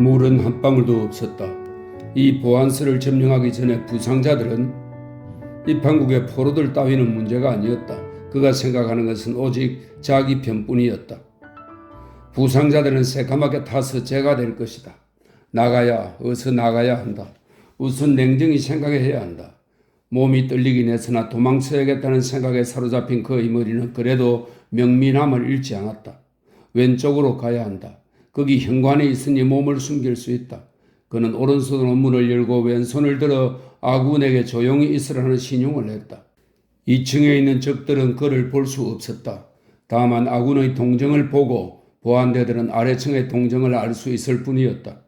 물은 한 방울도 없었다. 이 보안소를 점령하기 전에 부상자들은 이 판국의 포로들 따위는 문제가 아니었다. 그가 생각하는 것은 오직 자기 편뿐이었다. 부상자들은 새까맣게 타서 죄가 될 것이다. 어서 나가야 한다. 우선 냉정히 생각해야 한다. 몸이 떨리긴 했으나 도망쳐야겠다는 생각에 사로잡힌 그의 머리는 그래도 명민함을 잃지 않았다. 왼쪽으로 가야 한다. 거기 현관이 있으니 몸을 숨길 수 있다. 그는 오른손으로 문을 열고 왼손을 들어 아군에게 조용히 있으라는 신용을 했다. 2층에 있는 적들은 그를 볼 수 없었다. 다만 아군의 동정을 보고 보안대들은 아래층의 동정을 알 수 있을 뿐이었다.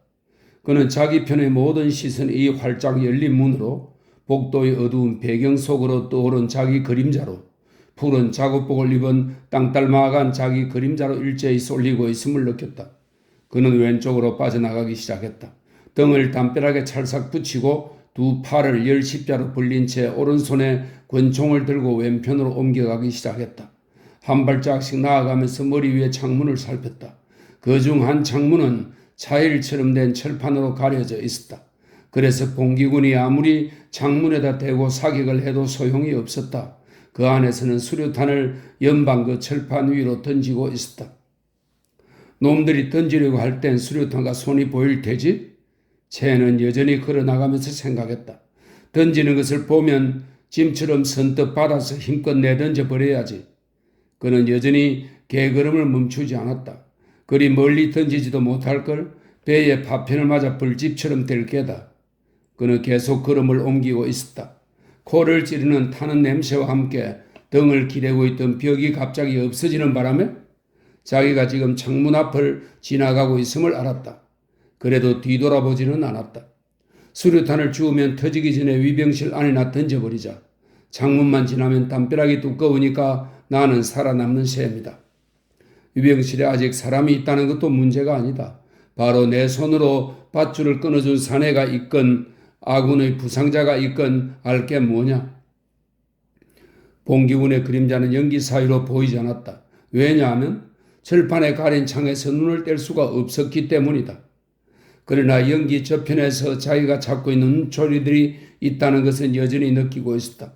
그는 자기 편의 모든 시선이 이 활짝 열린 문으로 복도의 어두운 배경 속으로 떠오른 자기 그림자로 푸른 작업복을 입은 땅딸마간 자기 그림자로 일제히 쏠리고 있음을 느꼈다. 그는 왼쪽으로 빠져나가기 시작했다. 등을 담벼락에 찰싹 붙이고 두 팔을 열 십자로 벌린 채 오른손에 권총을 들고 왼편으로 옮겨가기 시작했다. 한 발짝씩 나아가면서 머리 위에 창문을 살폈다. 그중 한 창문은 차일처럼 된 철판으로 가려져 있었다. 그래서 봉기군이 아무리 창문에다 대고 사격을 해도 소용이 없었다. 그 안에서는 수류탄을 연방 그 철판 위로 던지고 있었다. 놈들이 던지려고 할 땐 수류탄과 손이 보일 테지? 채는 여전히 걸어나가면서 생각했다. 던지는 것을 보면 짐처럼 선뜻 받아서 힘껏 내던져 버려야지. 그는 여전히 개걸음을 멈추지 않았다. 그리 멀리 던지지도 못할 걸 배에 파편을 맞아 불집처럼 될 게다. 그는 계속 걸음을 옮기고 있었다. 코를 찌르는 타는 냄새와 함께 등을 기대고 있던 벽이 갑자기 없어지는 바람에 자기가 지금 창문 앞을 지나가고 있음을 알았다. 그래도 뒤돌아보지는 않았다. 수류탄을 주우면 터지기 전에 위병실 안에나 던져버리자. 창문만 지나면 담벼락이 두꺼우니까 나는 살아남는 셈이다. 위병실에 아직 사람이 있다는 것도 문제가 아니다. 바로 내 손으로 밧줄을 끊어준 사내가 있건 아군의 부상자가 있건 알 게 뭐냐. 봉기군의 그림자는 연기 사이로 보이지 않았다. 왜냐하면 철판에 가린 창에서 눈을 뗄 수가 없었기 때문이다. 그러나 연기 저편에서 자기가 찾고 있는 눈초리들이 있다는 것은 여전히 느끼고 있었다.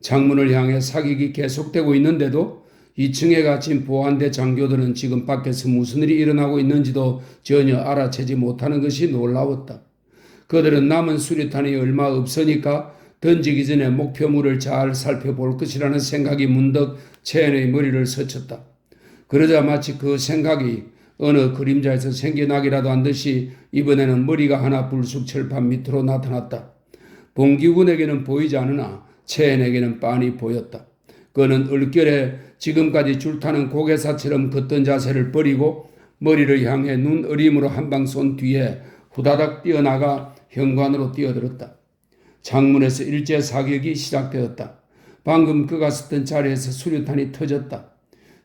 창문을 향해 사격이 계속되고 있는데도 2층에 갇힌 보안대 장교들은 지금 밖에서 무슨 일이 일어나고 있는지도 전혀 알아채지 못하는 것이 놀라웠다. 그들은 남은 수류탄이 얼마 없으니까 던지기 전에 목표물을 잘 살펴볼 것이라는 생각이 문득 채연의 머리를 스쳤다. 그러자 마치 그 생각이 어느 그림자에서 생겨나기라도 한 듯이 이번에는 머리가 하나 불쑥 철판 밑으로 나타났다. 봉기군에게는 보이지 않으나 채연에게는 빤히 보였다. 그는 얼결에 지금까지 줄타는 고개사처럼 걷던 자세를 버리고 머리를 향해 눈 어림으로 한 방 쏜 뒤에 후다닥 뛰어나가 현관으로 뛰어들었다. 창문에서 일제 사격이 시작되었다. 방금 그가 섰던 자리에서 수류탄이 터졌다.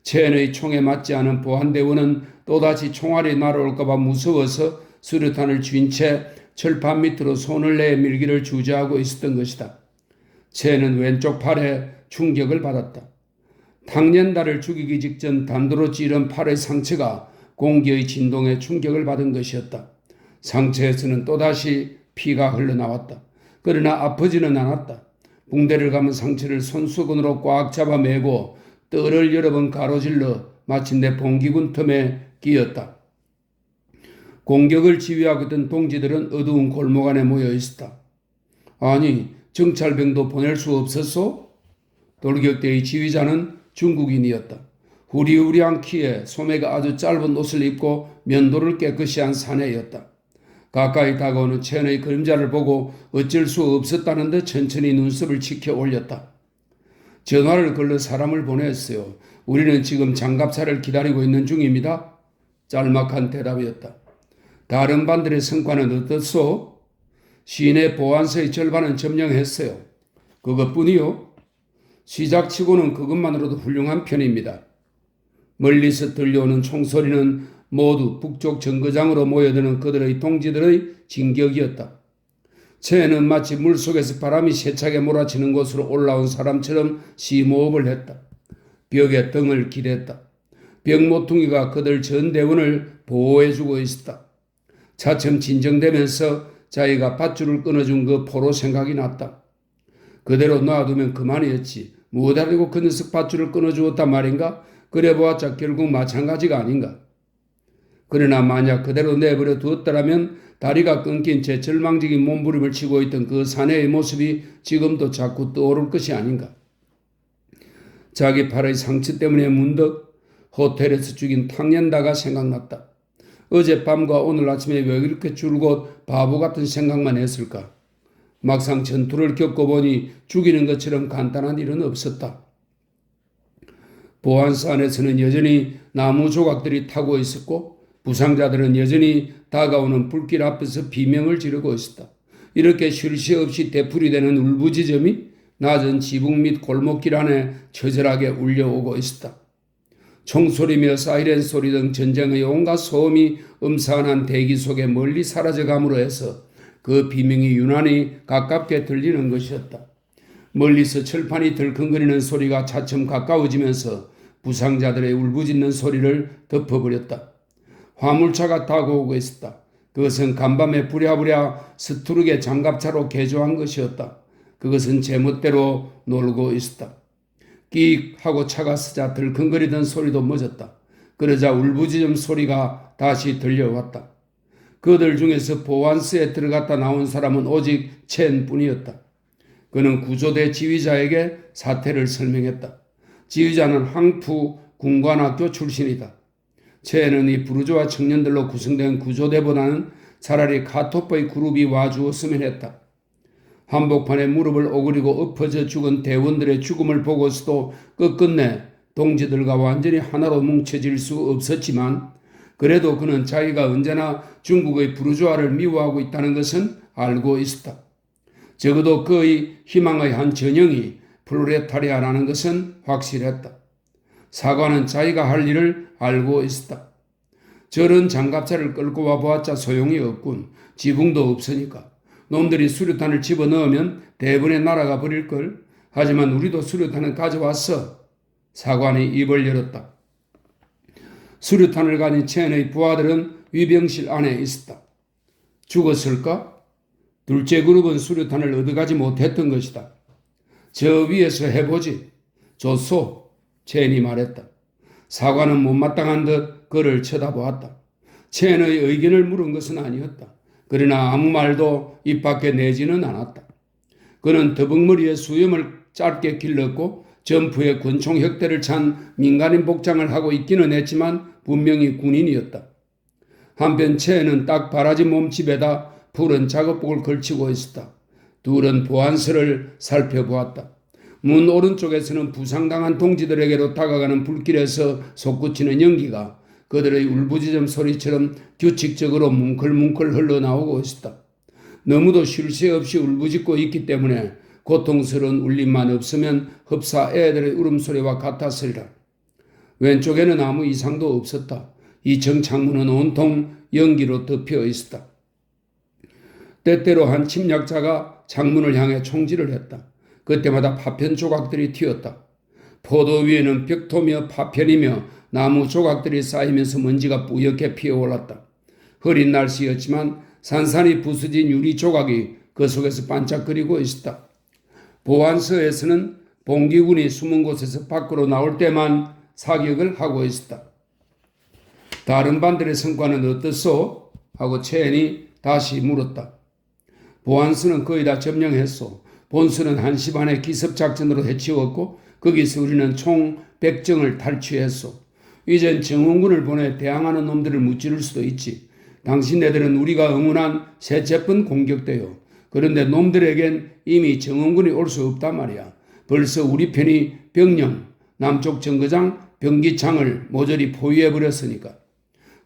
채연의 총에 맞지 않은 보안대원은 또다시 총알이 날아올까봐 무서워서 수류탄을 쥔 채 철판 밑으로 손을 내밀기를 주저하고 있었던 것이다. 채는 왼쪽 팔에 충격을 받았다. 탕년달을 죽이기 직전 단도로 찌른 팔의 상처가 공기의 진동에 충격을 받은 것이었다. 상처에서는 또다시 피가 흘러나왔다. 그러나 아프지는 않았다. 붕대를 감은 상처를 손수건으로 꽉 잡아매고 뜰을 여러 번 가로질러 마침내 봉기군 틈에 끼었다. 공격을 지휘하고 있던 동지들은 어두운 골목 안에 모여 있었다. 아니, 정찰병도 보낼 수 없었소? 돌격대의 지휘자는 중국인이었다. 후리후리한 키에 소매가 아주 짧은 옷을 입고 면도를 깨끗이 한 사내였다. 가까이 다가오는 채연의 그림자를 보고 어쩔 수 없었다는 듯 천천히 눈썹을 치켜 올렸다. 전화를 걸러 사람을 보냈어요. 우리는 지금 장갑차를 기다리고 있는 중입니다. 짤막한 대답이었다. 다른 반들의 성과는 어떻소? 시내 보안서의 절반은 점령했어요. 그것뿐이요? 시작치고는 그것만으로도 훌륭한 편입니다. 멀리서 들려오는 총소리는 모두 북쪽 정거장으로 모여드는 그들의 동지들의 진격이었다. 채는 마치 물속에서 바람이 세차게 몰아치는 곳으로 올라온 사람처럼 심호흡을 했다. 벽에 등을 기댔다. 벽 모퉁이가 그들 전대원을 보호해주고 있었다. 차츰 진정되면서 자기가 밧줄을 끊어준 그 포로 생각이 났다. 그대로 놔두면 그만이었지. 무엇하려고 그 녀석 밧줄을 끊어주었단 말인가? 그래 보았자 결국 마찬가지가 아닌가? 그러나 만약 그대로 내버려 두었더라면 다리가 끊긴 채 절망적인 몸부림을 치고 있던 그 사내의 모습이 지금도 자꾸 떠오를 것이 아닌가? 자기 팔의 상처 때문에 문득 호텔에서 죽인 탕년다가 생각났다. 어젯밤과 오늘 아침에 왜 이렇게 줄곧 바보 같은 생각만 했을까? 막상 전투를 겪어보니 죽이는 것처럼 간단한 일은 없었다. 보안사 안에서는 여전히 나무 조각들이 타고 있었고 부상자들은 여전히 다가오는 불길 앞에서 비명을 지르고 있었다. 이렇게 쉴 새 없이 되풀이되는 울부짖음이 낮은 지붕 및 골목길 안에 처절하게 울려오고 있었다. 총소리며 사이렌 소리 등 전쟁의 온갖 소음이 음산한 대기 속에 멀리 사라져감으로 해서 그 비명이 유난히 가깝게 들리는 것이었다. 멀리서 철판이 덜컹거리는 소리가 차츰 가까워지면서 부상자들의 울부짖는 소리를 덮어버렸다. 화물차가 타고 오고 있었다. 그것은 간밤에 부랴부랴 스투르게 장갑차로 개조한 것이었다. 그것은 제멋대로 놀고 있었다. 끼익 하고 차가 쓰자 덜컹거리던 소리도 멎었다. 그러자 울부짖음 소리가 다시 들려왔다. 그들 중에서 보안스에 들어갔다 나온 사람은 오직 첸뿐이었다. 그는 구조대 지휘자에게 사태를 설명했다. 지휘자는 항푸 군관학교 출신이다. 첸은 이 부르주아 청년들로 구성된 구조대보다는 차라리 카토프의 그룹이 와주었으면 했다. 한복판에 무릎을 오그리고 엎어져 죽은 대원들의 죽음을 보고서도 끝끝내 동지들과 완전히 하나로 뭉쳐질 수 없었지만 그래도 그는 자기가 언제나 중국의 부르주아를 미워하고 있다는 것은 알고 있었다. 적어도 그의 희망의 한 전형이 플로레타리아라는 것은 확실했다. 사관은 자기가 할 일을 알고 있었다. 저런 장갑차를 끌고 와보았자 소용이 없군. 지붕도 없으니까. 놈들이 수류탄을 집어넣으면 대번에 날아가 버릴걸. 하지만 우리도 수류탄을 가져왔어. 사관이 입을 열었다. 수류탄을 가진 첸의 부하들은 위병실 안에 있었다. 죽었을까? 둘째 그룹은 수류탄을 얻어가지 못했던 것이다. 저 위에서 해보지. 좋소. 첸이 말했다. 사관은 못마땅한 듯 그를 쳐다보았다. 첸의 의견을 물은 것은 아니었다. 그러나 아무 말도 입 밖에 내지는 않았다. 그는 더벅머리에 수염을 짧게 길렀고 점프에 권총 혁대를 찬 민간인 복장을 하고 있기는 했지만 분명히 군인이었다. 한편 첸은 딱 바라지 몸집에다 푸른 작업복을 걸치고 있었다. 둘은 보안서를 살펴보았다. 문 오른쪽에서는 부상당한 동지들에게로 다가가는 불길에서 솟구치는 연기가 그들의 울부짖음 소리처럼 규칙적으로 뭉클뭉클 흘러나오고 있었다. 너무도 쉴 새 없이 울부짖고 있기 때문에 고통스러운 울림만 없으면 흡사 애들의 울음소리와 같았으리라. 왼쪽에는 아무 이상도 없었다. 2층 창문은 온통 연기로 덮여 있었다. 때때로 한 침략자가 창문을 향해 총질을 했다. 그때마다 파편 조각들이 튀었다. 포도 위에는 벽토며 파편이며 나무 조각들이 쌓이면서 먼지가 뿌옇게 피어올랐다. 흐린 날씨였지만 산산이 부서진 유리 조각이 그 속에서 반짝거리고 있었다. 보안서에서는 봉기군이 숨은 곳에서 밖으로 나올 때만 사격을 하고 있었다. 다른 반들의 성과는 어떻소? 하고 첸이 다시 물었다. 보안서는 거의 다 점령했소. 본수는 1시 반에 기습작전으로 해치웠고 거기서 우리는 총 100정을 탈취했소. 이젠 정원군을 보내 대항하는 놈들을 무찌를 수도 있지. 당신네들은 우리가 응원한 셋째 번 공격대요. 그런데 놈들에겐 이미 정원군이 올 수 없단 말이야. 벌써 우리 편이 병령, 남쪽 정거장, 병기창을 모조리 포위해버렸으니까.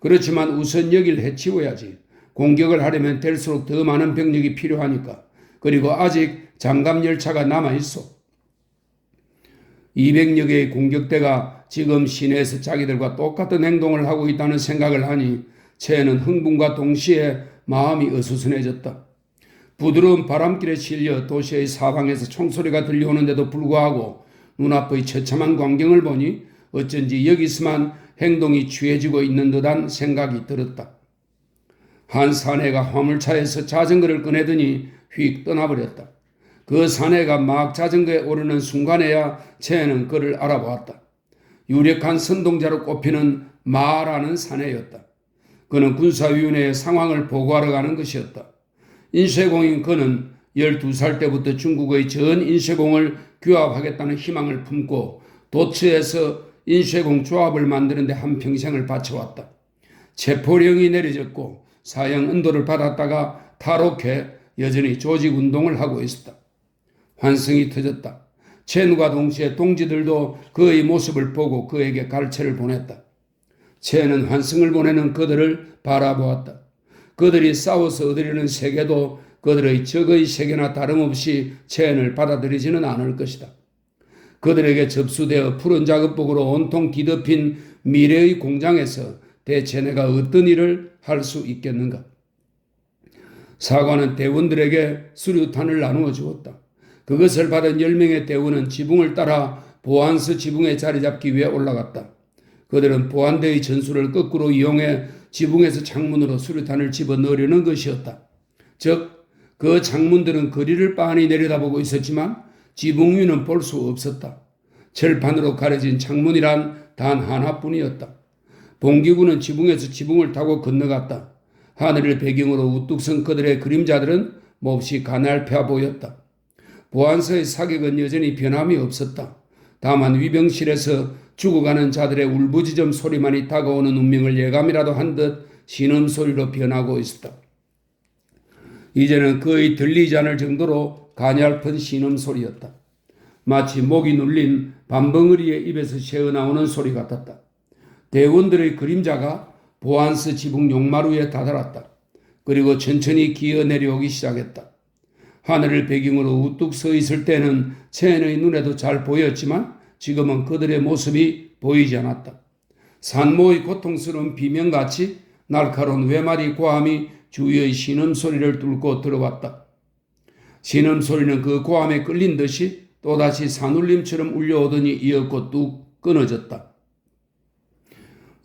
그렇지만 우선 여길 해치워야지. 공격을 하려면 될수록 더 많은 병력이 필요하니까. 그리고 아직 장갑열차가 남아있어. 200여 개의 공격대가 지금 시내에서 자기들과 똑같은 행동을 하고 있다는 생각을 하니 첸은 흥분과 동시에 마음이 어수선해졌다. 부드러운 바람길에 실려 도시의 사방에서 총소리가 들려오는데도 불구하고 눈앞의 처참한 광경을 보니 어쩐지 여기서만 행동이 취해지고 있는 듯한 생각이 들었다. 한 사내가 화물차에서 자전거를 꺼내더니 휙 떠나버렸다. 그 사내가 막 자전거에 오르는 순간에야 채는 그를 알아보았다. 유력한 선동자로 꼽히는 마라는 사내였다. 그는 군사위원회에 상황을 보고하러 가는 것이었다. 인쇄공인 그는 12살 때부터 중국의 전 인쇄공을 규합하겠다는 희망을 품고 도처에서 인쇄공 조합을 만드는 데 한평생을 바쳐왔다. 체포령이 내려졌고 사형 은도를 받았다가 탈옥해 여전히 조직운동을 하고 있었다. 환승이 터졌다. 첸과 동시에 동지들도 그의 모습을 보고 그에게 갈채를 보냈다. 첸은 환승을 보내는 그들을 바라보았다. 그들이 싸워서 얻으려는 세계도 그들의 적의 세계나 다름없이 첸을 받아들이지는 않을 것이다. 그들에게 접수되어 푸른 작업복으로 온통 뒤덮인 미래의 공장에서 대체 내가 어떤 일을 할 수 있겠는가? 사관은 대원들에게 수류탄을 나누어 주었다. 그것을 받은 10명의 대원은 지붕을 따라 보안서 지붕에 자리 잡기 위해 올라갔다. 그들은 보안대의 전술을 거꾸로 이용해 지붕에서 창문으로 수류탄을 집어넣으려는 것이었다. 즉, 그 창문들은 거리를 빤히 내려다보고 있었지만 지붕 위는 볼 수 없었다. 철판으로 가려진 창문이란 단 하나뿐이었다. 봉기구는 지붕에서 지붕을 타고 건너갔다. 하늘을 배경으로 우뚝 선 그들의 그림자들은 몹시 가냘펴 보였다. 보안서의 사격은 여전히 변함이 없었다. 다만 위병실에서 죽어가는 자들의 울부짖음 소리만이 다가오는 운명을 예감이라도 한 듯 신음소리로 변하고 있었다. 이제는 거의 들리지 않을 정도로 가냘픈 신음소리였다. 마치 목이 눌린 밤벙어리의 입에서 새어나오는 소리 같았다. 대원들의 그림자가 보안서 지붕 용마루에 다다랐다. 그리고 천천히 기어 내려오기 시작했다. 하늘을 배경으로 우뚝 서 있을 때는 첸의 눈에도 잘 보였지만 지금은 그들의 모습이 보이지 않았다. 산모의 고통스러운 비명같이 날카로운 외마디 고함이 주위의 신음소리를 뚫고 들어왔다. 신음소리는 그 고함에 끌린 듯이 또다시 산울림처럼 울려오더니 이었고 뚝 끊어졌다.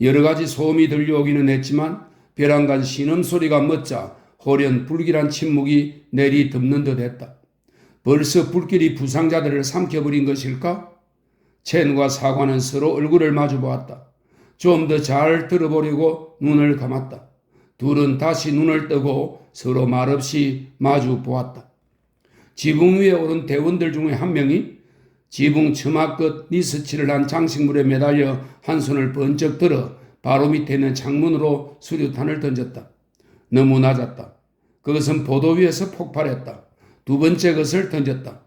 여러 가지 소음이 들려오기는 했지만 벼랑간 신음소리가 멎자 호련 불길한 침묵이 내리덮는 듯 했다. 벌써 불길이 부상자들을 삼켜버린 것일까? 첸과 사관은 서로 얼굴을 마주보았다. 좀 더 잘 들어보려고 눈을 감았다. 둘은 다시 눈을 뜨고 서로 말없이 마주 보았다. 지붕 위에 오른 대원들 중에 한 명이 지붕 처마 끝 니스치를 한 장식물에 매달려 한 손을 번쩍 들어 바로 밑에 있는 창문으로 수류탄을 던졌다. 너무 낮았다. 그것은 보도 위에서 폭발했다. 두 번째 것을 던졌다.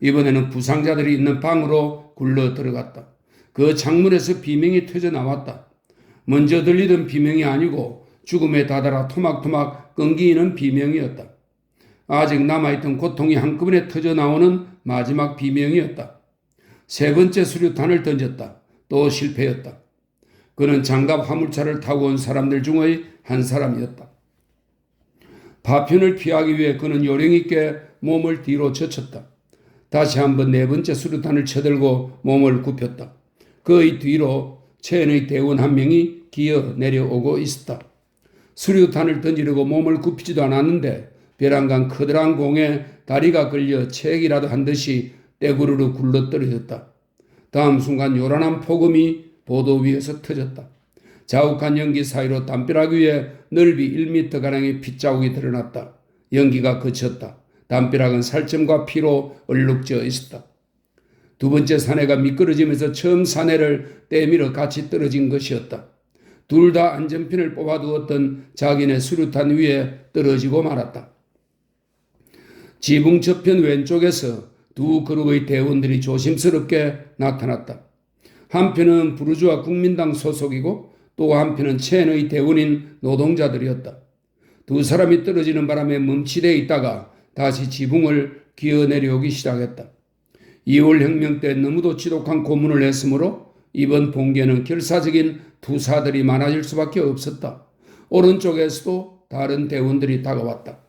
이번에는 부상자들이 있는 방으로 굴러 들어갔다. 그 창문에서 비명이 터져 나왔다. 먼저 들리던 비명이 아니고 죽음에 다다라 토막토막 끈기는 비명이었다. 아직 남아있던 고통이 한꺼번에 터져 나오는 마지막 비명이었다. 세 번째 수류탄을 던졌다. 또 실패였다. 그는 장갑 화물차를 타고 온 사람들 중의 한 사람이었다. 파편을 피하기 위해 그는 요령있게 몸을 뒤로 젖혔다. 다시 한번 네 번째 수류탄을 쳐들고 몸을 굽혔다. 그의 뒤로 첸의 대원 한 명이 기어 내려오고 있었다. 수류탄을 던지려고 몸을 굽히지도 않았는데 벼랑간 커다란 공에 다리가 걸려 체액이라도 한 듯이 떼구르르 굴러떨어졌다. 다음 순간 요란한 폭음이 보도 위에서 터졌다. 자욱한 연기 사이로 담벼락 위에 넓이 1m가량의 핏자국이 드러났다. 연기가 그쳤다. 담벼락은 살점과 피로 얼룩져 있었다. 두 번째 사내가 미끄러지면서 처음 사내를 떼밀어 같이 떨어진 것이었다. 둘 다 안전핀을 뽑아두었던 자기네 수류탄 위에 떨어지고 말았다. 지붕 저편 왼쪽에서 두 그룹의 대원들이 조심스럽게 나타났다. 한편은 부르주아 국민당 소속이고 또 한편은 첸의 대원인 노동자들이었다. 두 사람이 떨어지는 바람에 멈칫해 있다가 다시 지붕을 기어 내려오기 시작했다. 2월 혁명 때 너무도 지독한 고문을 했으므로 이번 봉계는 결사적인 투사들이 많아질 수밖에 없었다. 오른쪽에서도 다른 대원들이 다가왔다.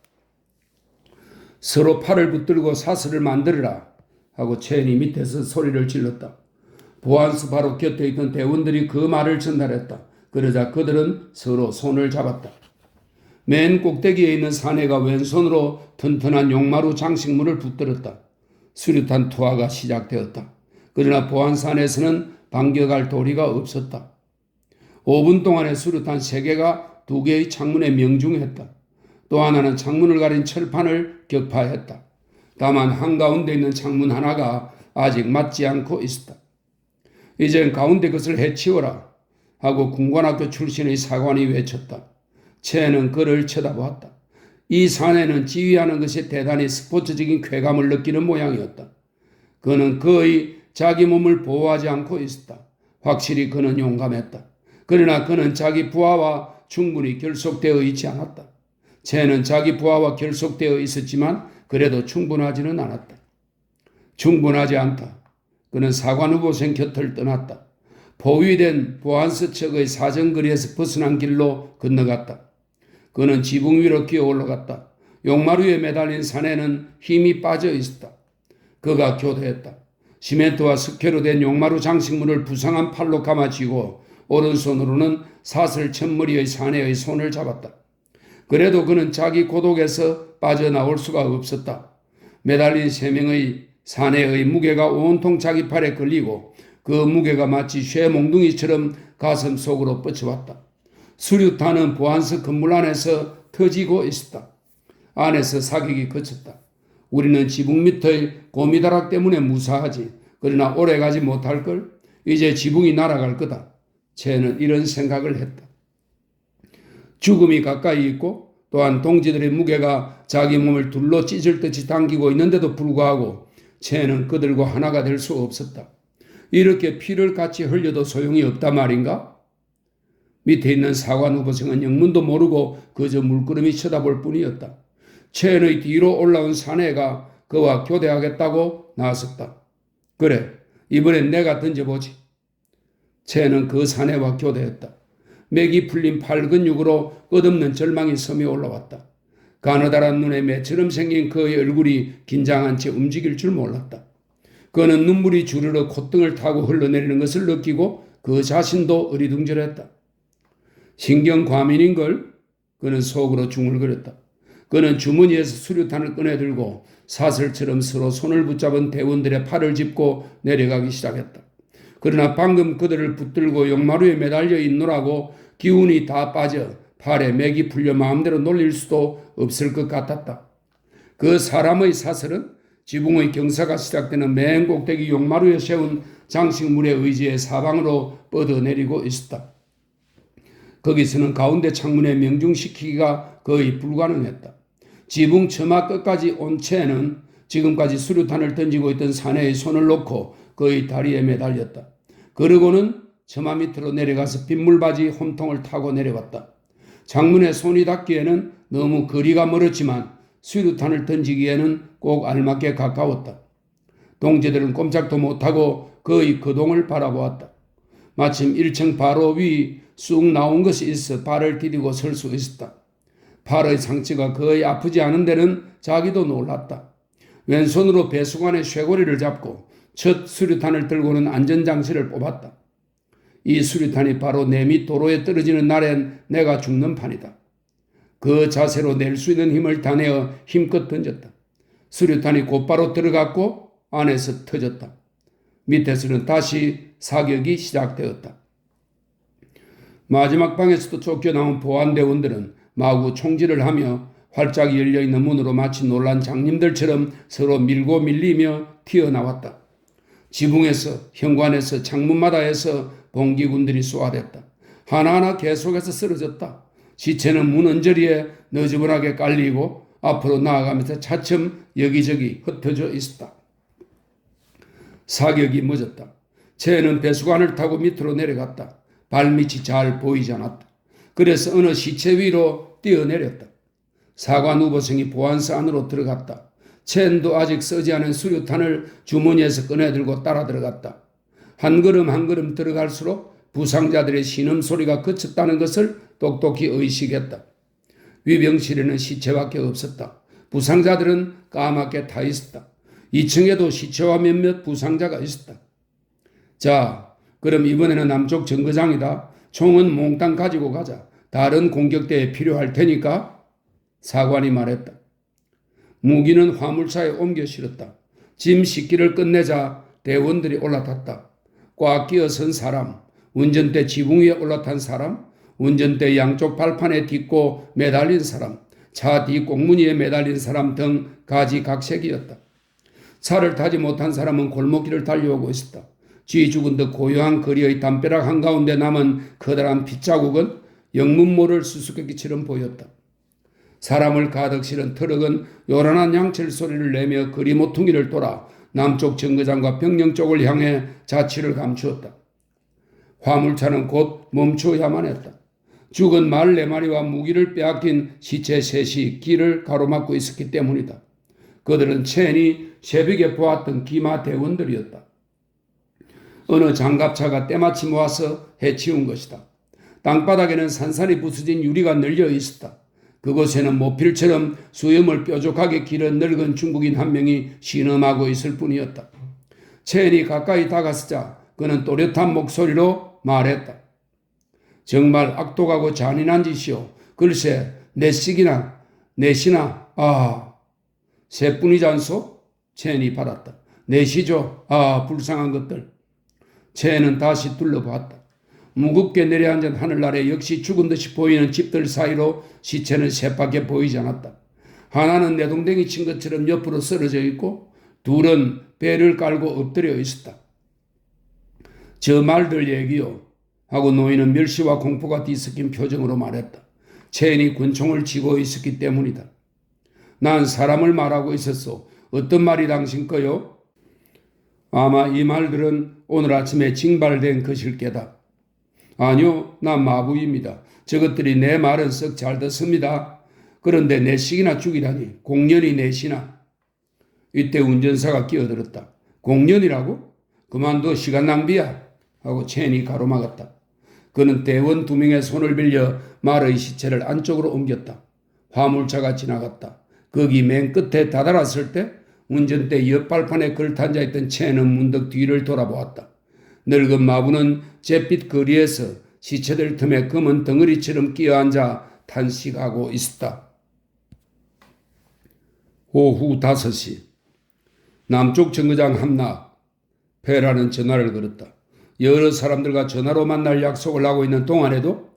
서로 팔을 붙들고 사슬을 만들어라 하고 첸이 밑에서 소리를 질렀다. 보안소 바로 곁에 있던 대원들이 그 말을 전달했다. 그러자 그들은 서로 손을 잡았다. 맨 꼭대기에 있는 사내가 왼손으로 튼튼한 용마루 장식물을 붙들었다. 수류탄 투하가 시작되었다. 그러나 보안산에서는 반격할 도리가 없었다. 5분 동안에 수류탄 3개가 2개의 창문에 명중했다. 또 하나는 창문을 가린 철판을 격파했다. 다만 한가운데 있는 창문 하나가 아직 맞지 않고 있었다. 이젠 가운데 것을 해치워라 하고 군관학교 출신의 사관이 외쳤다. 채는 그를 쳐다보았다. 이 사내는 지휘하는 것이 대단히 스포츠적인 쾌감을 느끼는 모양이었다. 그는 거의 자기 몸을 보호하지 않고 있었다. 확실히 그는 용감했다. 그러나 그는 자기 부하와 충분히 결속되어 있지 않았다. 채는 자기 부하와 결속되어 있었지만 그래도 충분하지는 않았다. 충분하지 않다. 그는 사관 후보생 곁을 떠났다. 포위된 보안서 측의 사정거리에서 벗어난 길로 건너갔다. 그는 지붕 위로 기어 올라갔다. 용마루에 매달린 사내는 힘이 빠져 있었다. 그가 교대했다. 시멘트와 석회로 된 용마루 장식물을 부상한 팔로 감아쥐고 오른손으로는 사슬 첫머리의 사내의 손을 잡았다. 그래도 그는 자기 고독에서 빠져나올 수가 없었다. 매달린 3명의 사내의 무게가 온통 자기 팔에 걸리고 그 무게가 마치 쇠몽둥이처럼 가슴 속으로 뻗쳐왔다. 수류탄은 보안서 건물 안에서 터지고 있었다. 안에서 사격이 그쳤다. 우리는 지붕 밑의 고미다락 때문에 무사하지. 그러나 오래가지 못할 걸. 이제 지붕이 날아갈 거다. 쟤는 이런 생각을 했다. 죽음이 가까이 있고 또한 동지들의 무게가 자기 몸을 둘러 찢을 듯이 당기고 있는데도 불구하고 쟤는 그들과 하나가 될 수 없었다. 이렇게 피를 같이 흘려도 소용이 없단 말인가? 밑에 있는 사관 후보생은 영문도 모르고 그저 물끄러미 쳐다볼 뿐이었다. 첸의 뒤로 올라온 사내가 그와 교대하겠다고 나섰다. 그래, 이번엔 내가 던져보지. 첸은 그 사내와 교대했다. 맥이 풀린 팔 근육으로 끝없는 절망이 섬이 올라왔다. 가느다란 눈에 매처럼 생긴 그의 얼굴이 긴장한 채 움직일 줄 몰랐다. 그는 눈물이 주르르 콧등을 타고 흘러내리는 것을 느끼고 그 자신도 어리둥절했다. 신경과민인걸? 그는 속으로 중얼거렸다. 그는 주머니에서 수류탄을 꺼내들고 사슬처럼 서로 손을 붙잡은 대원들의 팔을 짚고 내려가기 시작했다. 그러나 방금 그들을 붙들고 용마루에 매달려 있노라고 기운이 다 빠져 팔에 맥이 풀려 마음대로 놀릴 수도 없을 것 같았다. 그 사람의 사슬은 지붕의 경사가 시작되는 맨 꼭대기 용마루에 세운 장식물에 의지해 사방으로 뻗어내리고 있었다. 거기서는 가운데 창문에 명중시키기가 거의 불가능했다. 지붕 처마 끝까지 온 채는 지금까지 수류탄을 던지고 있던 사내의 손을 놓고 그의 다리에 매달렸다. 그러고는 처마 밑으로 내려가서 빗물바지 홈통을 타고 내려갔다. 창문에 손이 닿기에는 너무 거리가 멀었지만 수류탄을 던지기에는 꼭 알맞게 가까웠다. 동지들은 꼼짝도 못하고 그의 거동을 바라보았다. 마침 1층 바로 위 쑥 나온 것이 있어 발을 디디고 설 수 있었다. 팔의 상처가 거의 아프지 않은 데는 자기도 놀랐다. 왼손으로 배수관의 쇠고리를 잡고 첫 수류탄을 들고는 안전장치를 뽑았다. 이 수류탄이 바로 내 밑 도로에 떨어지는 날엔 내가 죽는 판이다. 그 자세로 낼 수 있는 힘을 다 내어 힘껏 던졌다. 수류탄이 곧바로 들어갔고 안에서 터졌다. 밑에서는 다시 사격이 시작되었다. 마지막 방에서도 쫓겨나온 보안대원들은 마구 총질을 하며 활짝 열려있는 문으로 마치 놀란 장님들처럼 서로 밀고 밀리며 튀어나왔다. 지붕에서, 현관에서, 창문마다에서 봉기군들이 쏘아댔다. 하나하나 계속해서 쓰러졌다. 시체는 문 언저리에 너저분하게 깔리고 앞으로 나아가면서 차츰 여기저기 흩어져 있었다. 사격이 멎었다. 채는 배수관을 타고 밑으로 내려갔다. 발밑이 잘 보이지 않았다. 그래서 어느 시체 위로 뛰어내렸다. 사관 후보생이 보안서 안으로 들어갔다. 첸도 아직 쓰지 않은 수류탄을 주머니에서 꺼내들고 따라 들어갔다. 한 걸음 한 걸음 들어갈수록 부상자들의 신음소리가 그쳤다는 것을 똑똑히 의식했다. 위병실에는 시체밖에 없었다. 부상자들은 까맣게 타 있었다. 2층에도 시체와 몇몇 부상자가 있었다. 자, 그럼 이번에는 남쪽 정거장이다. 총은 몽땅 가지고 가자. 다른 공격대에 필요할 테니까. 사관이 말했다. 무기는 화물차에 옮겨 실었다. 짐 싣기를 끝내자 대원들이 올라탔다. 꽉 끼어 선 사람, 운전대 지붕 위에 올라탄 사람, 운전대 양쪽 발판에 딛고 매달린 사람, 차 뒤 꽁무니에 매달린 사람 등 가지각색이었다. 차를 타지 못한 사람은 골목길을 달려오고 있었다. 쥐 죽은 듯 고요한 거리의 담벼락 한가운데 남은 커다란 핏자국은 영문 모를 수수께끼처럼 보였다. 사람을 가득 실은 트럭은 요란한 양철 소리를 내며 거리 모퉁이를 돌아 남쪽 정거장과 병영 쪽을 향해 자취를 감추었다. 화물차는 곧 멈추어야만 했다. 죽은 말 4마리와 무기를 빼앗긴 시체 셋이 길을 가로막고 있었기 때문이다. 그들은 첸이 새벽에 보았던 기마 대원들이었다. 어느 장갑차가 때마침 와서 해치운 것이다. 땅바닥에는 산산이 부서진 유리가 널려 있었다. 그곳에는 모필처럼 수염을 뾰족하게 기른 늙은 중국인 한 명이 신음하고 있을 뿐이었다. 첸이 가까이 다가서자 그는 또렷한 목소리로 말했다. 정말 악독하고 잔인한 짓이오. 글쎄 넷씩이나 넷이나 셋뿐이지 않소? 첸이 받았다. 넷이죠. 불쌍한 것들. 첸은 다시 둘러봤다. 무겁게 내려앉은 하늘 아래 역시 죽은 듯이 보이는 집들 사이로 시체는 셋밖에 보이지 않았다. 하나는 내동댕이 친 것처럼 옆으로 쓰러져 있고 둘은 배를 깔고 엎드려 있었다. 저 말들 얘기요. 하고 노인은 멸시와 공포가 뒤섞인 표정으로 말했다. 첸이 권총을 쥐고 있었기 때문이다. 난 사람을 말하고 있었소. 어떤 말이 당신 거요? 아마 이 말들은 오늘 아침에 징발된 것일 게다. 아니요, 난 마부입니다. 저것들이 내 말은 썩 잘 듣습니다. 그런데 넷씩이나 죽이다니, 공년이 넷이나. 이때 운전사가 끼어들었다. 공년이라고? 그만둬, 시간 낭비야. 하고 첸이 가로막았다. 그는 대원 2명의 손을 빌려 말의 시체를 안쪽으로 옮겼다. 화물차가 지나갔다. 거기 맨 끝에 다다랐을 때 운전대 옆발판에 걸터앉아있던 첸은 문득 뒤를 돌아보았다. 늙은 마부는 잿빛 거리에서 시체들 틈에 검은 덩어리처럼 끼어앉아 탄식하고 있었다. 오후 5시 남쪽 정거장 함락 페라는 전화를 걸었다. 여러 사람들과 전화로 만날 약속을 하고 있는 동안에도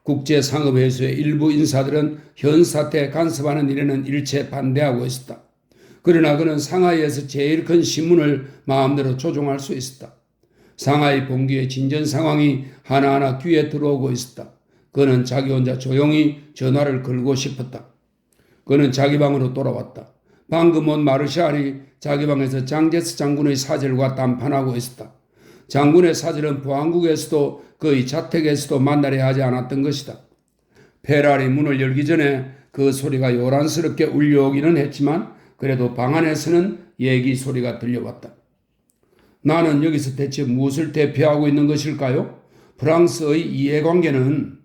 국제상업회수의 일부 인사들은 현 사태에 간섭하는 일에는 일체 반대하고 있었다. 그러나 그는 상하이에서 제일 큰 신문을 마음대로 조종할 수 있었다. 상하이 봉기의 진전 상황이 하나하나 귀에 들어오고 있었다. 그는 자기 혼자 조용히 전화를 걸고 싶었다. 그는 자기 방으로 돌아왔다. 방금 온 마르샬이 자기 방에서 장제스 장군의 사절과 담판하고 있었다. 장군의 사절은 보안국에서도 그의 자택에서도 만나려 하지 않았던 것이다. 페라리 문을 열기 전에 그 소리가 요란스럽게 울려오기는 했지만 그래도 방 안에서는 얘기 소리가 들려왔다. 나는 여기서 대체 무엇을 대표하고 있는 것일까요? 프랑스의 이해관계는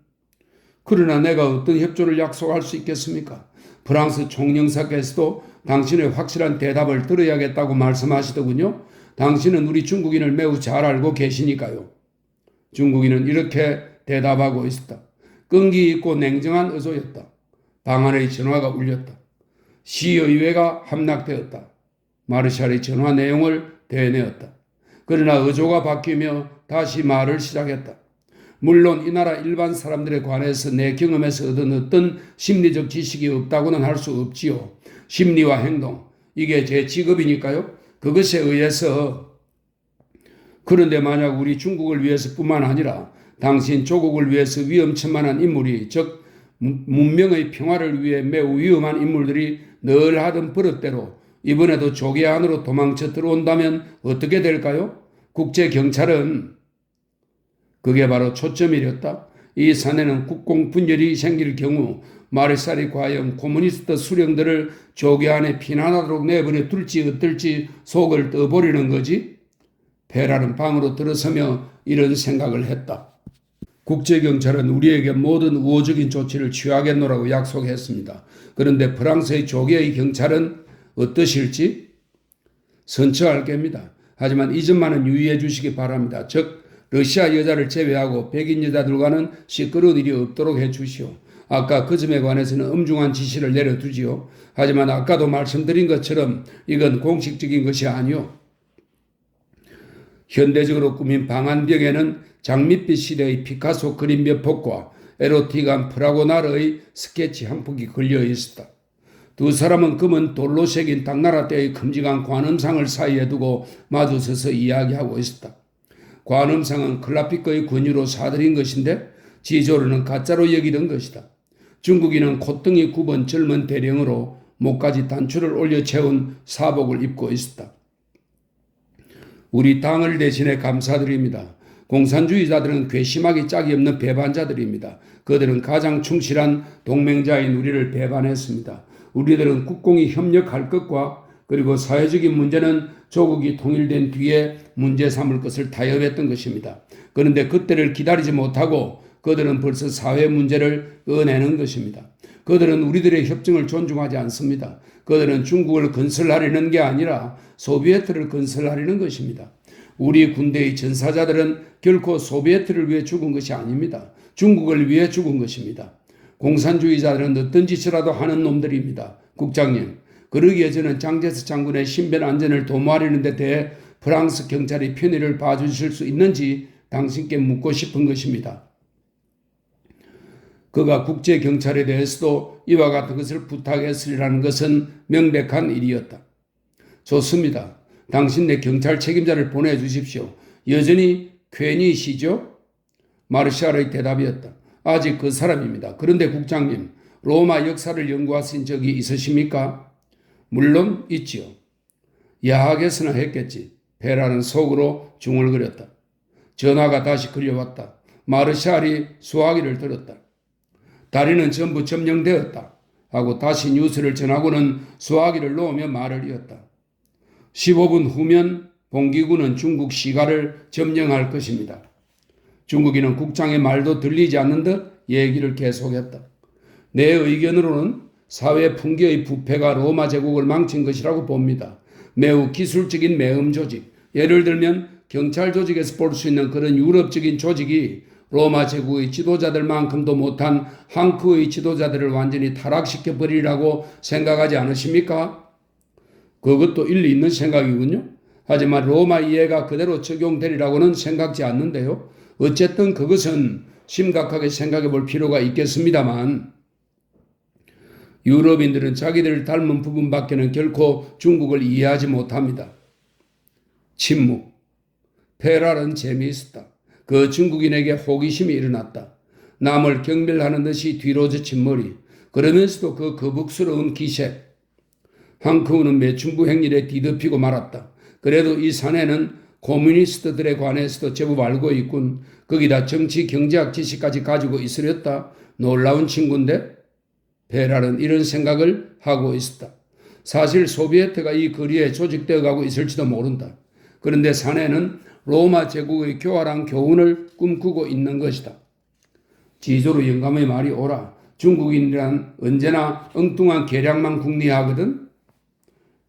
그러나 내가 어떤 협조를 약속할 수 있겠습니까? 프랑스 총영사께서도 당신의 확실한 대답을 들어야겠다고 말씀하시더군요. 당신은 우리 중국인을 매우 잘 알고 계시니까요. 중국인은 이렇게 대답하고 있었다. 끈기 있고 냉정한 의소였다. 방 안의 전화가 울렸다. 시의회가 함락되었다. 마르샬의 전화 내용을 되뇌었다. 그러나 의조가 바뀌며 다시 말을 시작했다. 물론 이 나라 일반 사람들에 관해서 내 경험에서 얻은 어떤 심리적 지식이 없다고는 할 수 없지요. 심리와 행동, 이게 제 직업이니까요. 그것에 의해서 그런데 만약 우리 중국을 위해서뿐만 아니라 당신 조국을 위해서 위험천만한 인물이 즉 문명의 평화를 위해 매우 위험한 인물들이 늘 하던 버릇대로 이번에도 조개 안으로 도망쳐 들어온다면 어떻게 될까요? 국제경찰은 그게 바로 초점이었다. 이 사내는 국공분열이 생길 경우 마르샬이 과연 코무니스트 수령들을 조개 안에 피난하도록 내버려 둘지 어떨지 속을 떠버리는 거지. 페라는 방으로 들어서며 이런 생각을 했다. 국제경찰은 우리에게 모든 우호적인 조치를 취하겠노라고 약속했습니다. 그런데 프랑스의 조개의 경찰은 어떠실지 선처할 겁니다. 하지만 이 점만은 유의해 주시기 바랍니다. 즉 러시아 여자를 제외하고 백인 여자들과는 시끄러운 일이 없도록 해 주시오. 아까 그 점에 관해서는 엄중한 지시를 내려두지요. 하지만 아까도 말씀드린 것처럼 이건 공식적인 것이 아니요. 현대적으로 꾸민 방안벽에는 장밋빛 시대의 피카소 그림 몇 폭과 에로틱한 프라고나르의 스케치 한 폭이 걸려 있었다. 두 사람은 검은 돌로 새긴 당나라 때의 큼직한 관음상을 사이에 두고 마주서서 이야기하고 있었다. 관음상은 클라피커의 권유로 사들인 것인데 지조로는 가짜로 여기던 것이다. 중국인은 콧등이 굽은 젊은 대령으로 목까지 단추를 올려 채운 사복을 입고 있었다. 우리 당을 대신해 감사드립니다. 공산주의자들은 괘씸하기 짝이 없는 배반자들입니다. 그들은 가장 충실한 동맹자인 우리를 배반했습니다. 우리들은 국공이 협력할 것과 그리고 사회적인 문제는 조국이 통일된 뒤에 문제 삼을 것을 타협했던 것입니다. 그런데 그때를 기다리지 못하고 그들은 벌써 사회 문제를 꺼내는 것입니다. 그들은 우리들의 협정을 존중하지 않습니다. 그들은 중국을 건설하려는 게 아니라 소비에트를 건설하려는 것입니다. 우리 군대의 전사자들은 결코 소비에트를 위해 죽은 것이 아닙니다. 중국을 위해 죽은 것입니다. 공산주의자들은 어떤 짓이라도 하는 놈들입니다. 국장님, 그러기에 저는 장제스 장군의 신변 안전을 도모하려는 데 대해 프랑스 경찰의 편의를 봐주실 수 있는지 당신께 묻고 싶은 것입니다. 그가 국제경찰에 대해서도 이와 같은 것을 부탁했으리라는 것은 명백한 일이었다. 좋습니다. 당신네 경찰 책임자를 보내주십시오. 여전히 쾌니시죠? 마르샬의 대답이었다. 아직 그 사람입니다. 그런데 국장님, 로마 역사를 연구하신 적이 있으십니까? 물론 있지요. 야학에서나 했겠지. 베라는 속으로 중얼거렸다. 전화가 다시 걸려왔다. 마르샬이 수화기를 들었다. 다리는 전부 점령되었다. 하고 다시 뉴스를 전하고는 수화기를 놓으며 말을 이었다. 15분 후면 봉기군은 중국 시가를 점령할 것입니다. 중국인은 국장의 말도 들리지 않는 듯 얘기를 계속했다. 내 의견으로는 사회 풍기의 부패가 로마 제국을 망친 것이라고 봅니다. 매우 기술적인 매음 조직, 예를 들면 경찰 조직에서 볼 수 있는 그런 유럽적인 조직이 로마 제국의 지도자들만큼도 못한 항크의 지도자들을 완전히 타락시켜 버리라고 생각하지 않으십니까? 그것도 일리 있는 생각이군요. 하지만 로마 이해가 그대로 적용되리라고는 생각지 않는데요. 어쨌든 그것은 심각하게 생각해 볼 필요가 있겠습니다만 유럽인들은 자기들을 닮은 부분밖에는 결코 중국을 이해하지 못합니다. 침묵. 페랄은 재미있었다. 그 중국인에게 호기심이 일어났다. 남을 경멸하는 듯이 뒤로 젖힌 머리, 그러면서도 그 거북스러운 기색. 항크우는 매춘부 행렬에 뒤덮이고 말았다. 그래도 이 사내는 코뮤니스트들에 관해서도 제법 알고 있군. 거기다 정치 경제학 지식까지 가지고 있으렸다. 놀라운 친구인데? 베랄은 이런 생각을 하고 있었다. 사실 소비에트가 이 거리에 조직되어 가고 있을지도 모른다. 그런데 사내는 로마 제국의 교활한 교훈을 꿈꾸고 있는 것이다. 지조로 영감의 말이 옳아. 중국인이란 언제나 엉뚱한 계략만 궁리하거든.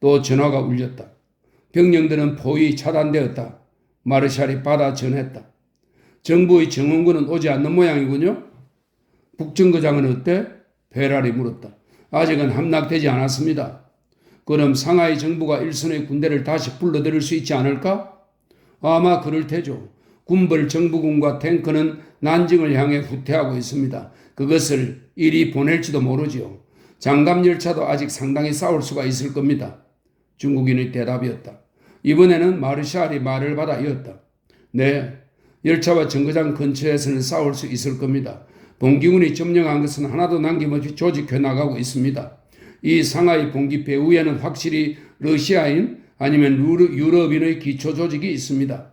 또 전화가 울렸다. 병령들은 포위 차단되었다. 마르샬이 받아 전했다. 정부의 정원군은 오지 않는 모양이군요. 북정거장은 어때? 베랄이 물었다. 아직은 함락되지 않았습니다. 그럼 상하이 정부가 일선의 군대를 다시 불러들일 수 있지 않을까? 아마 그럴 테죠. 군벌 정부군과 탱크는 난징을 향해 후퇴하고 있습니다. 그것을 이리 보낼지도 모르지요. 장갑 열차도 아직 상당히 싸울 수가 있을 겁니다. 중국인의 대답이었다. 이번에는 마르샬이 말을 받아 이었다. 네, 열차와 정거장 근처에서는 싸울 수 있을 겁니다. 봉기군이 점령한 것은 하나도 남김없이 조직해 나가고 있습니다. 이 상하이 봉기 배후에는 확실히 러시아인 아니면 유럽인의 기초 조직이 있습니다.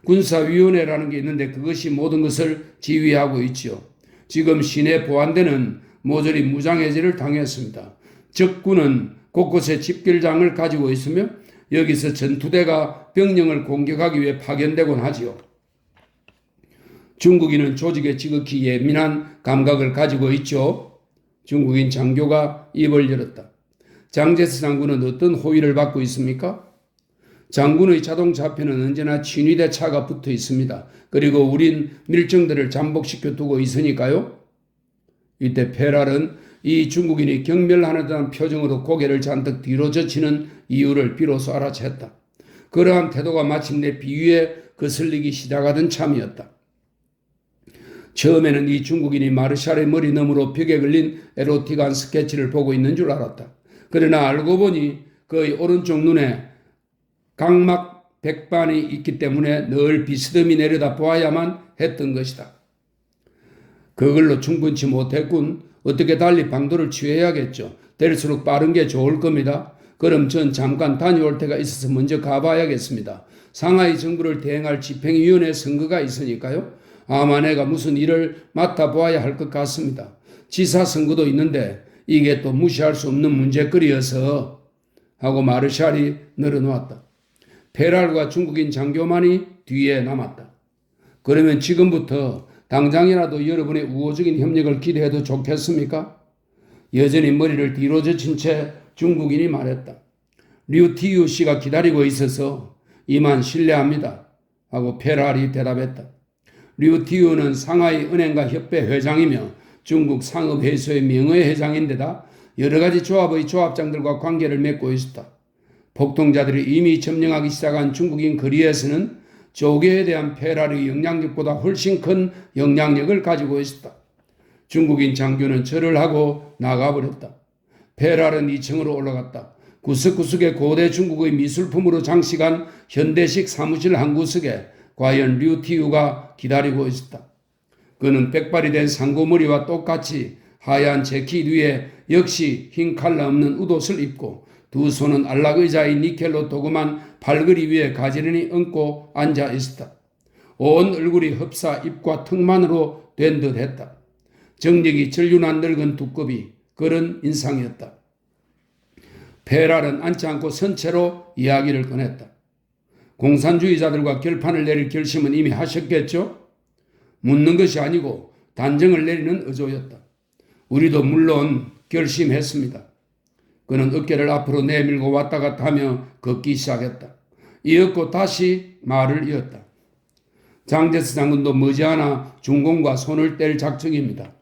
군사위원회라는 게 있는데 그것이 모든 것을 지휘하고 있지요. 지금 시내 보안대는 모조리 무장해제를 당했습니다. 적군은 곳곳에 집결장을 가지고 있으며 여기서 전투대가 병력을 공격하기 위해 파견되곤 하지요. 중국인은 조직에 지극히 예민한 감각을 가지고 있죠. 중국인 장교가 입을 열었다. 장제스 장군은 어떤 호위를 받고 있습니까? 장군의 자동차편은 언제나 친위대 차가 붙어 있습니다. 그리고 우린 밀정들을 잠복시켜 두고 있으니까요. 이때 페랄은 이 중국인이 경멸하는 표정으로 고개를 잔뜩 뒤로 젖히는 이유를 비로소 알아챘다. 그러한 태도가 마침내 비위에 거슬리기 시작하던 참이었다. 처음에는 이 중국인이 마르샬의 머리 너머로 벽에 걸린 에로틱한 스케치를 보고 있는 줄 알았다. 그러나 알고 보니 그의 오른쪽 눈에 각막 백반이 있기 때문에 늘 비스듬히 내려다 보아야만 했던 것이다. 그걸로 충분치 못했군. 어떻게 달리 방도를 취해야겠죠. 될수록 빠른 게 좋을 겁니다. 그럼 전 잠깐 다녀올 때가 있어서 먼저 가봐야겠습니다. 상하이 정부를 대행할 집행위원회 선거가 있으니까요. 아마 내가 무슨 일을 맡아보아야 할 것 같습니다. 지사 선거도 있는데 이게 또 무시할 수 없는 문제거리여서 하고 마르샬이 늘어놓았다. 페랄과 중국인 장교만이 뒤에 남았다. 그러면 지금부터 당장이라도 여러분의 우호적인 협력을 기대해도 좋겠습니까? 여전히 머리를 뒤로 젖힌 채 중국인이 말했다. 류티유 씨가 기다리고 있어서 이만 실례합니다. 하고 페랄이 대답했다. 류티유는 상하이 은행가 협회 회장이며 중국 상업회수의 명예회장인데다 여러 가지 조합의 조합장들과 관계를 맺고 있었다. 폭동자들이 이미 점령하기 시작한 중국인 거리에서는 조계에 대한 페랄의 영향력보다 훨씬 큰 영향력을 가지고 있었다. 중국인 장교는 절을 하고 나가버렸다. 페랄은 2층으로 올라갔다. 구석구석에 고대 중국의 미술품으로 장식한 현대식 사무실 한 구석에 과연 류티유가 기다리고 있었다. 그는 백발이 된 상고머리와 똑같이 하얀 재킷 위에 역시 흰 칼라 없는 웃옷을 입고 두 손은 안락의자의 니켈로 도금한 팔걸이 위에 가지런히 얹고 앉아 있었다. 온 얼굴이 흡사 입과 턱만으로 된 듯했다. 정력이 전륜한 늙은 두꺼비 그런 인상이었다. 페랄은 앉지 않고 선체로 이야기를 꺼냈다. 공산주의자들과 결판을 내릴 결심은 이미 하셨겠죠? 묻는 것이 아니고 단정을 내리는 의조였다. 우리도 물론 결심했습니다. 그는 어깨를 앞으로 내밀고 왔다 갔다 하며 걷기 시작했다. 이었고 다시 말을 이었다. 장제스 장군도 머지않아 중공과 손을 뗄 작정입니다.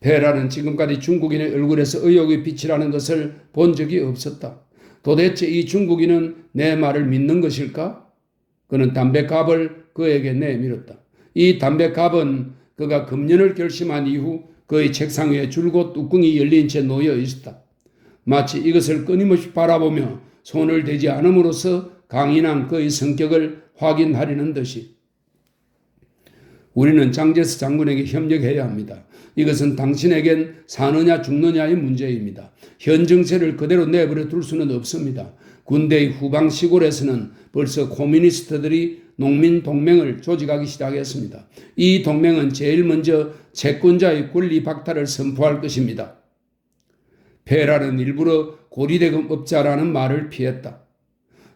페랄은 지금까지 중국인의 얼굴에서 의욕의 빛이라는 것을 본 적이 없었다. 도대체 이 중국인은 내 말을 믿는 것일까? 그는 담뱃갑을 그에게 내밀었다. 이 담뱃갑은 그가 금년을 결심한 이후 그의 책상 위에 줄곧 뚜껑이 열린 채 놓여 있었다. 마치 이것을 끊임없이 바라보며 손을 대지 않음으로써 강인한 그의 성격을 확인하려는 듯이. 우리는 장제스 장군에게 협력해야 합니다. 이것은 당신에겐 사느냐 죽느냐의 문제입니다. 현 정세를 그대로 내버려 둘 수는 없습니다. 군대의 후방 시골에서는 벌써 코뮤니스트들이 농민 동맹을 조직하기 시작했습니다. 이 동맹은 제일 먼저 채권자의 권리 박탈을 선포할 것입니다. 페랄은 일부러 고리대금 업자라는 말을 피했다.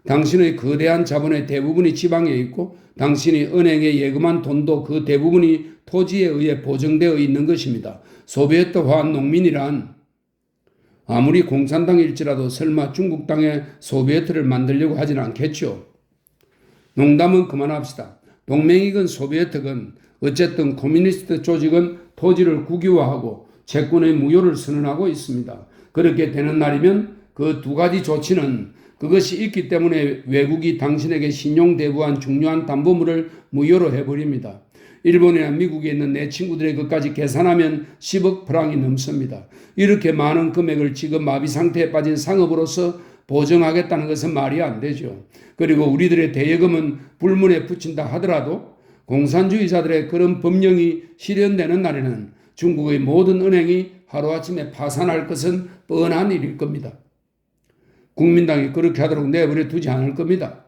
당신의 거대한 자본의 대부분이 지방에 있고 당신이 은행에 예금한 돈도 그 대부분이 토지에 의해 보정되어 있는 것입니다. 소비에트화한 농민이란 아무리 공산당일지라도 설마 중국 땅에 소비에트를 만들려고 하진 않겠죠. 농담은 그만합시다. 동맹이건 소비에트건 어쨌든 코뮤니스트 조직은 토지를 국유화하고 채권의 무효를 선언하고 있습니다. 그렇게 되는 날이면 그 두 가지 조치는 그것이 있기 때문에 외국이 당신에게 신용 대부한 중요한 담보물을 무효로 해버립니다. 일본이나 미국에 있는 내 친구들의 것까지 계산하면 10억 프랑이 넘습니다. 이렇게 많은 금액을 지금 마비 상태에 빠진 상업으로서 보정하겠다는 것은 말이 안 되죠. 그리고 우리들의 대여금은 불문에 붙인다 하더라도 공산주의자들의 그런 법령이 실현되는 날에는 중국의 모든 은행이 하루아침에 파산할 것은 뻔한 일일 겁니다. 국민당이 그렇게 하도록 내버려 두지 않을 겁니다.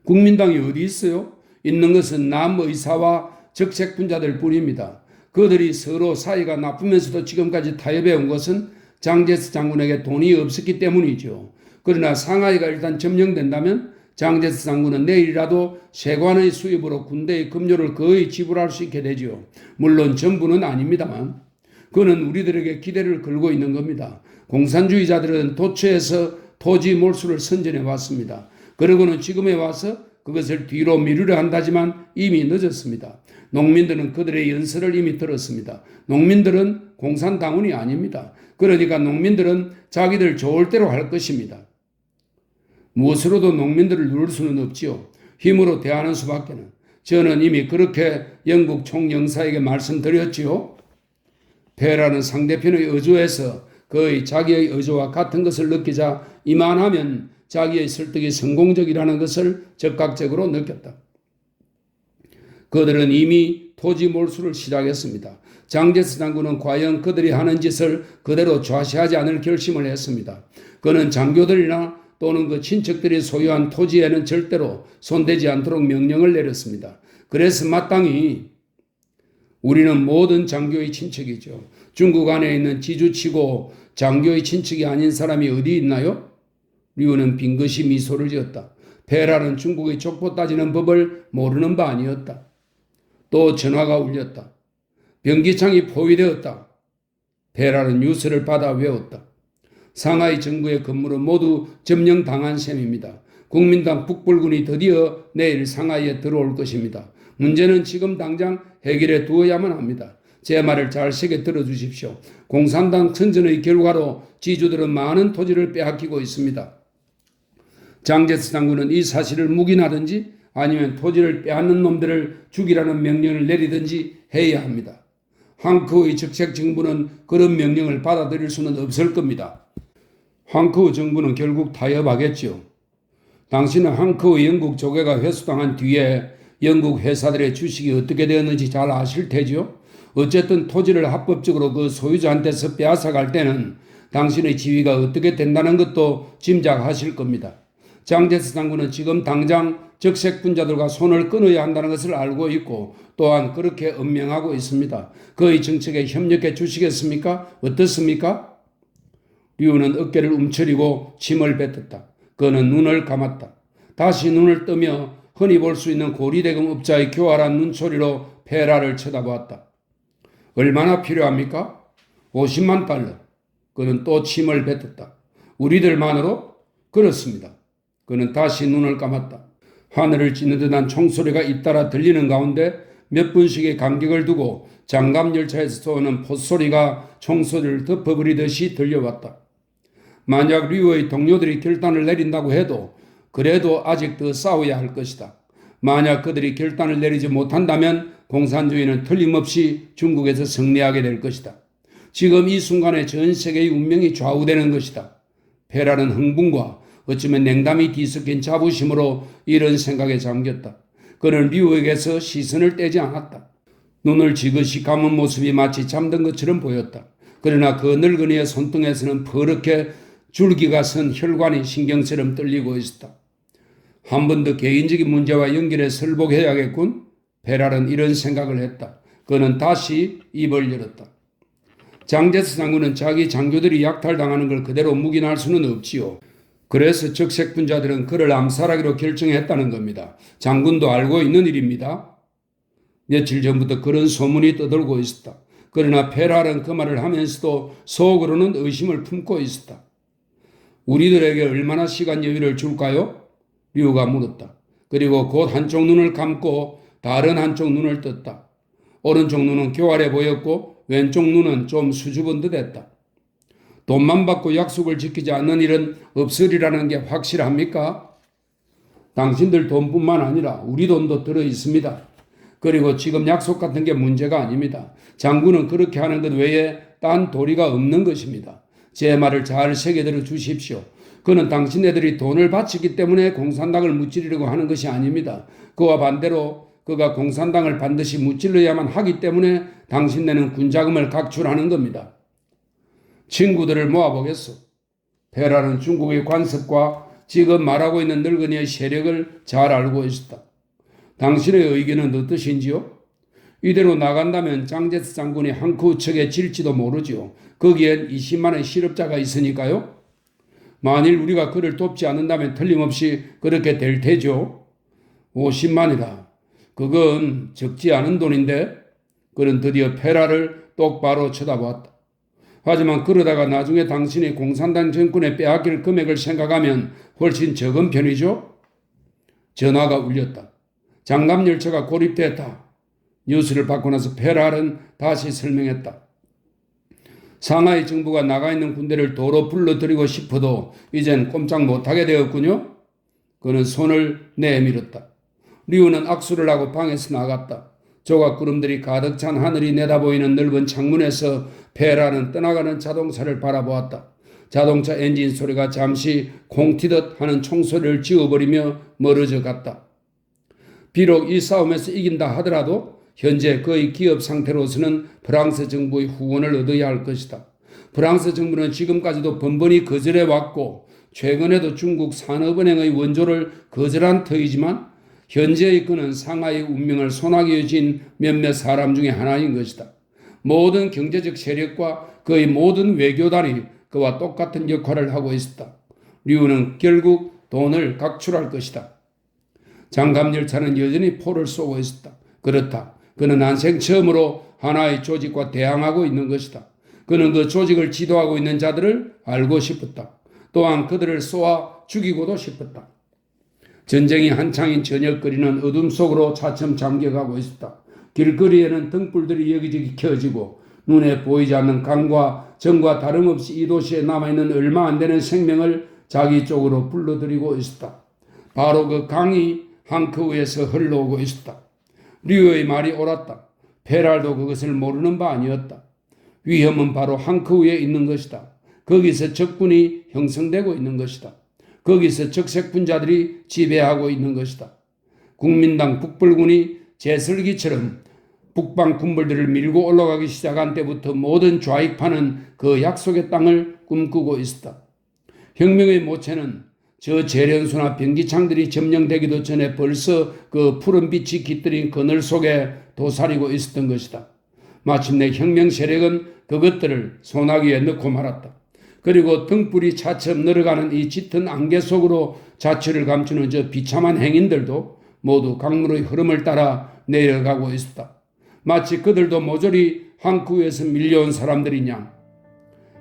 국민당이 어디 있어요? 있는 것은 남의사와 적색분자들 뿐입니다. 그들이 서로 사이가 나쁘면서도 지금까지 타협해 온 것은 장제스 장군에게 돈이 없었기 때문이죠. 그러나 상하이가 일단 점령된다면 장제스 장군은 내일이라도 세관의 수입으로 군대의 급료를 거의 지불할 수 있게 되죠. 물론 전부는 아닙니다만 그는 우리들에게 기대를 걸고 있는 겁니다. 공산주의자들은 도처에서 토지 몰수를 선전해 왔습니다. 그러고는 지금에 와서 그것을 뒤로 미루려 한다지만 이미 늦었습니다. 농민들은 그들의 연설을 이미 들었습니다. 농민들은 공산당원이 아닙니다. 그러니까 농민들은 자기들 좋을 대로 할 것입니다. 무엇으로도 농민들을 누를 수는 없지요. 힘으로 대하는 수밖에는. 저는 이미 그렇게 영국 총영사에게 말씀드렸지요. 폐라는 상대편의 의조에서 거의 자기의 의조와 같은 것을 느끼자 이만하면 자기의 설득이 성공적이라는 것을 적극적으로 느꼈다. 그들은 이미 토지 몰수를 시작했습니다. 장제스 장군은 과연 그들이 하는 짓을 그대로 좌시하지 않을 결심을 했습니다. 그는 장교들이나 또는 그 친척들이 소유한 토지에는 절대로 손대지 않도록 명령을 내렸습니다. 그래서 마땅히 우리는 모든 장교의 친척이죠. 중국 안에 있는 지주치고 장교의 친척이 아닌 사람이 어디 있나요? 류는 빙긋이 미소를 지었다. 폐라는 중국의 족보 따지는 법을 모르는 바 아니었다. 또 전화가 울렸다. 병기창이 포위되었다. 폐라는 뉴스를 받아 외웠다. 상하이 정부의 건물은 모두 점령당한 셈입니다. 국민당 북벌군이 드디어 내일 상하이에 들어올 것입니다. 문제는 지금 당장 해결해 두어야만 합니다. 제 말을 잘 새겨 들어주십시오. 공산당 선전의 결과로 지주들은 많은 토지를 빼앗기고 있습니다. 장제스 장군은 이 사실을 묵인하든지 아니면 토지를 빼앗는 놈들을 죽이라는 명령을 내리든지 해야 합니다. 황크의 적색 정부는 그런 명령을 받아들일 수는 없을 겁니다. 황크 정부는 결국 타협하겠죠. 당신은 황크의 영국 조개가 회수당한 뒤에 영국 회사들의 주식이 어떻게 되었는지 잘 아실 테죠. 어쨌든 토지를 합법적으로 그 소유자한테서 빼앗아갈 때는 당신의 지위가 어떻게 된다는 것도 짐작하실 겁니다. 장제스 장군은 지금 당장 적색분자들과 손을 끊어야 한다는 것을 알고 있고 또한 그렇게 엄명하고 있습니다. 그의 정책에 협력해 주시겠습니까? 어떻습니까? 류는 어깨를 움츠리고 침을 뱉었다. 그는 눈을 감았다. 다시 눈을 뜨며 흔히 볼 수 있는 고리대금 업자의 교활한 눈초리로 폐라를 쳐다보았다. 얼마나 필요합니까? 50만 달러. 그는 또 침을 뱉었다. 우리들만으로? 그렇습니다. 그는 다시 눈을 감았다. 하늘을 찌는 듯한 총소리가 잇따라 들리는 가운데 몇 분씩의 간격을 두고 장갑열차에서 쏘는 포소리가 총소리를 덮어버리듯이 들려왔다. 만약 류의 동료들이 결단을 내린다고 해도 그래도 아직 더 싸워야 할 것이다. 만약 그들이 결단을 내리지 못한다면 공산주의는 틀림없이 중국에서 승리하게 될 것이다. 지금 이 순간에 전 세계의 운명이 좌우되는 것이다. 폐라는 흥분과 어쩌면 냉담이 뒤섞인 자부심으로 이런 생각에 잠겼다. 그는 류에게서 시선을 떼지 않았다. 눈을 지그시 감은 모습이 마치 잠든 것처럼 보였다. 그러나 그 늙은이의 손등에서는 퍼렇게 줄기가 선 혈관이 신경처럼 떨리고 있었다. 한 번 더 개인적인 문제와 연결해 설복해야겠군. 베랄은 이런 생각을 했다. 그는 다시 입을 열었다. 장제스 장군은 자기 장교들이 약탈당하는 걸 그대로 묵인할 수는 없지요. 그래서 적색분자들은 그를 암살하기로 결정했다는 겁니다. 장군도 알고 있는 일입니다. 며칠 전부터 그런 소문이 떠돌고 있었다. 그러나 페랄은 그 말을 하면서도 속으로는 의심을 품고 있었다. 우리들에게 얼마나 시간 여유를 줄까요? 류가 물었다. 그리고 곧 한쪽 눈을 감고 다른 한쪽 눈을 떴다. 오른쪽 눈은 교활해 보였고 왼쪽 눈은 좀 수줍은 듯했다. 돈만 받고 약속을 지키지 않는 일은 없으리라는 게 확실합니까? 당신들 돈뿐만 아니라 우리 돈도 들어있습니다. 그리고 지금 약속 같은 게 문제가 아닙니다. 장군은 그렇게 하는 것 외에 딴 도리가 없는 것입니다. 제 말을 잘 새겨들어 주십시오. 그는 당신네들이 돈을 바치기 때문에 공산당을 무찌르려고 하는 것이 아닙니다. 그와 반대로 그가 공산당을 반드시 무찔러야만 하기 때문에 당신네는 군자금을 각출하는 겁니다. 친구들을 모아보겠소. 페라는 중국의 관습과 지금 말하고 있는 늙은이의 세력을 잘 알고 있었다. 당신의 의견은 어떠신지요? 이대로 나간다면 장제스 장군이 한쿠 측에 질지도 모르지요. 거기엔 20만의 실업자가 있으니까요. 만일 우리가 그를 돕지 않는다면 틀림없이 그렇게 될 테죠. 50만이다. 그건 적지 않은 돈인데. 그는 드디어 페라를 똑바로 쳐다보았다. 하지만 그러다가 나중에 당신이 공산당 정권에 빼앗길 금액을 생각하면 훨씬 적은 편이죠. 전화가 울렸다. 장갑열차가 고립됐다. 뉴스를 받고 나서 페랄은 다시 설명했다. 상하이 정부가 나가 있는 군대를 도로 불러들이고 싶어도 이젠 꼼짝 못하게 되었군요. 그는 손을 내밀었다. 리우는 악수를 하고 방에서 나갔다. 조각구름들이 가득 찬 하늘이 내다보이는 넓은 창문에서 페라는 떠나가는 자동차를 바라보았다. 자동차 엔진 소리가 잠시 콩 튀듯 하는 총소리를 지워버리며 멀어져 갔다. 비록 이 싸움에서 이긴다 하더라도 현재 거의 기업 상태로서는 프랑스 정부의 후원을 얻어야 할 것이다. 프랑스 정부는 지금까지도 번번이 거절해왔고 최근에도 중국 산업은행의 원조를 거절한 터이지만 현재의 그는 상하이의 운명을 손아귀에 쥔 몇몇 사람 중에 하나인 것이다. 모든 경제적 세력과 그의 모든 외교단이 그와 똑같은 역할을 하고 있었다. 류는 결국 돈을 각출할 것이다. 장갑열차는 여전히 포를 쏘고 있었다. 그렇다. 그는 난생 처음으로 하나의 조직과 대항하고 있는 것이다. 그는 그 조직을 지도하고 있는 자들을 알고 싶었다. 또한 그들을 쏘아 죽이고도 싶었다. 전쟁이 한창인 저녁거리는 어둠 속으로 차츰 잠겨가고 있었다. 길거리에는 등불들이 여기저기 켜지고 눈에 보이지 않는 강과 정과 다름없이 이 도시에 남아있는 얼마 안 되는 생명을 자기 쪽으로 불러들이고 있었다. 바로 그 강이 항크 위에서 흘러오고 있었다. 류의 말이 옳았다. 페랄도 그것을 모르는 바 아니었다. 위험은 바로 항크 위에 있는 것이다. 거기서 적군이 형성되고 있는 것이다. 거기서 적색분자들이 지배하고 있는 것이다. 국민당 북벌군이 제설기처럼 북방 군벌들을 밀고 올라가기 시작한 때부터 모든 좌익파는 그 약속의 땅을 꿈꾸고 있었다. 혁명의 모체는 저 재련소나 변기창들이 점령되기도 전에 벌써 그 푸른 빛이 깃들인 그늘 속에 도사리고 있었던 것이다. 마침내 혁명 세력은 그것들을 소나기에 넣고 말았다. 그리고 등불이 차츰 늘어가는 이 짙은 안개 속으로 자취를 감추는 저 비참한 행인들도 모두 강물의 흐름을 따라 내려가고 있었다. 마치 그들도 모조리 항구 위에서 밀려온 사람들이냐.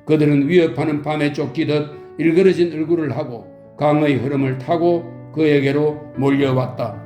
그들은 위협하는 밤에 쫓기듯 일그러진 얼굴을 하고 강의 흐름을 타고 그에게로 몰려왔다.